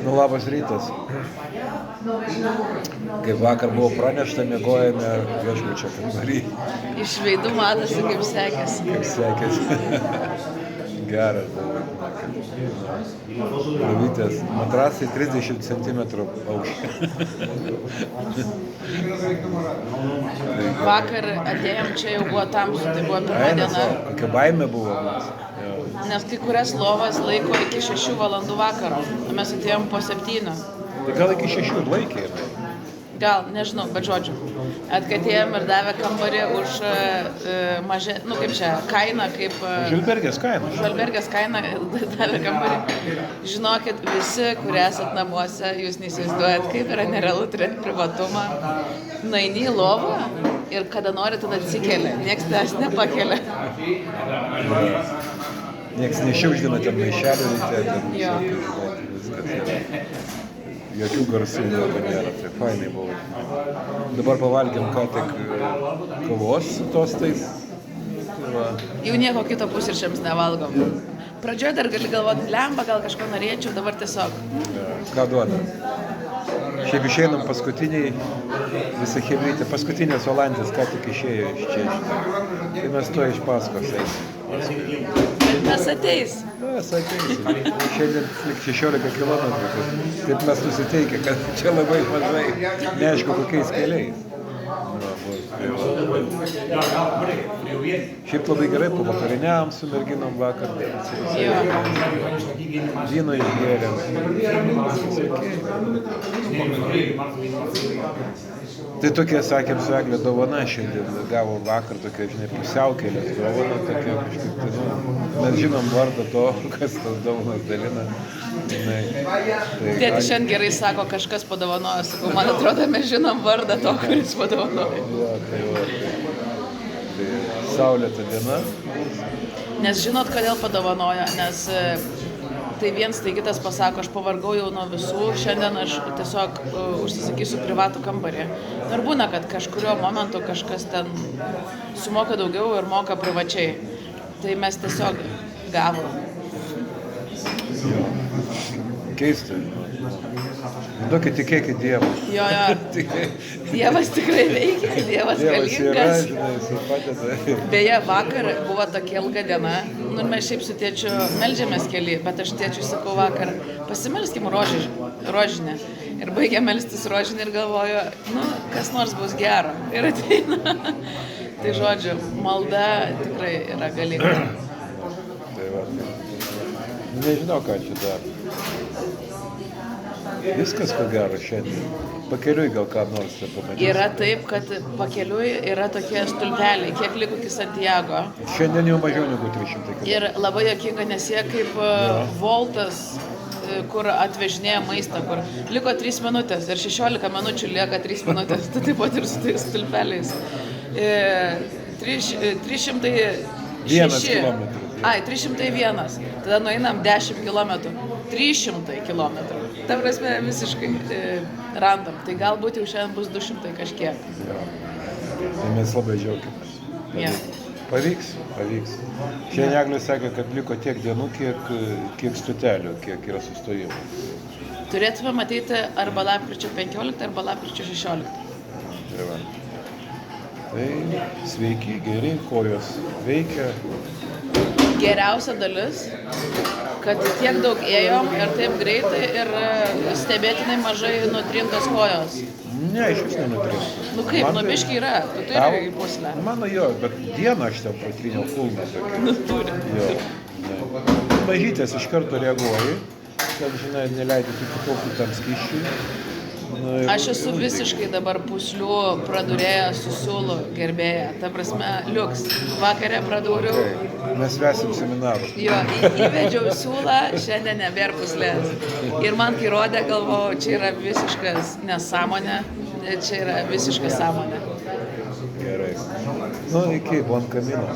Nu, labas rytas. Kaip vakar buvo pranešta, miegojame viešbučio kambary. Iš veidų matosi, kaip sekėsi. Kaip sekėsi. Geras buvo. Lovytės. Matrasai 30 cm aukščio. Vakar atėjom čia jau buvo tamsu, tai buvo pirma diena. Kokia baimė buvo mums. Nes kai kurias lovas laiko iki 6 valandų vakaro. Mes atėjom po 7. Tai gal iki 6 ir laikė. Gal, nežinau, bet žodžiu. Atkatėjom ir davė kambarį už mažę, kaip čia, kainą, kaip... Žalbergės kaina. Žalbergės kaina davė kambarį. Žinokit, visi, kurie esat namuose, jūs neįsivaizduojat, kaip yra nerealu turėti privatumą. Nueini į lovą ir kada nori, tada atsikelia. Niekas tavęs nepakelia. Niekas nešiauždina ten maišelį ryte. Jo. Viskas yra. Jokių garsų nieko nėra, tai fainai buvo. Dabar pavalgėm ką tik kavos su tostais. Jau nieko kito pusryčiams nevalgom. Pradžioje dar gali galvoti, lemba, gal kažko norėčiau, dabar tiesiog. Ką duoda? Šiaip išeinam paskutiniai, visą chebrytę, paskutinės Olandės ką tik išėjo iš čia. Tai mes to iš paskos eisim. Mes ateis. Mes ateisim. Šiandien 16 kilometrų. Taip mes nusiteikę, kad čia labai mažai, neaišku kokiais keliais. Šiaip labai gerai pavakariniam su merginom vakar. Vyno išgėrėm. Tai tokie, sakėm, su Egle dovana šiandien gavo vakar tokia, pusiaukelės dovana tokia kažkaip. Mes žinom vardą to, kas tas dovanas dalina. Tėti šiandien gerai sako, kažkas padovanojo. Sakau, man atrodo, mes žinom vardą to, kuris padovanojo. Tai saulėta diena. Nes žinot, kodėl padovanojo, nes tai viens, tai kitas pasako, aš pavargau jau nuo visų, šiandien aš tiesiog užsisakysiu privatų kambarį. Ir būna, kad kažkurio momentu kažkas ten sumoka daugiau ir moka privačiai. Tai mes tiesiog gavom. Keista. Duokit, tikėkit Dievą. Jo. Dievas tikrai veikia, Dievas galingas. Jisai padeda. Beje, vakar buvo tokia ilga diena. Mes šiaip su tėčiu meldžiamės keli, bet aš tėčiui sakau vakar, pasimelskim rožinę. Ir baigė melstis rožinę ir galvoju, kas nors bus gero. Ir ateina. Tai žodžiu, malda tikrai yra galinga. Tai va. Nežinau, ką čia dar. Viskas, ko gero, šiandien. Pakeliui gal ką nors pamatysime. Yra taip, kad pakeliui yra tokie stulpeliai, kiek liko iki Santiago. Šiandien jau mažiau negu 300 km. Ir labai juokinga, nes jie kaip Voltas, kur atvežinėja maistą, kur liko 3 minutės ir 16 minučių lieka 3 minutės. Tai taip pat ir su tais stulpeliais. 306. 1 kilometras. Ai, 301. Tada nueinam 10 kilometrų. 300 kilometrų. Ta prasme, visiškai randam. Tai galbūt jau šiandien bus 200 kažkiek. Tai mes labai džiaugiamės. Pavyks. Šiandien Eglė sakė, kad liko tiek dienų, kiek stotelių, kiek yra sustojimų. Turėtume matyti arba lapkričio 15, arba lapkričio 16. Tai sveiki, geri, kojos veikia. Geriausia dalis, kad tiek daug ėjom ir taip greitai ir stebėtinai mažai nutrintos kojos. Ne, iš vis nenutrintos. Kaip, biškį yra, tu turi į puslę. Mano jo, bet dieną aš ten pratriniau kulną. Turi. Jo. Mažytės iš karto reaguoji, kad, žinai, neleidai tik kaupti tam skyščiui. Aš esu visiškai dabar puslių pradūrėję su siūlu gerbėja. Ta prasme, liuks. Vakarė pradūriau. Mes vesim seminarus. Jo, įvedžiau siūlą, šiandien nebėra puslės. Ir man kai rodė, galvojau, čia yra visiškas nesąmonė, čia yra visiška sąmonė. Gerai. Iki, buon camino.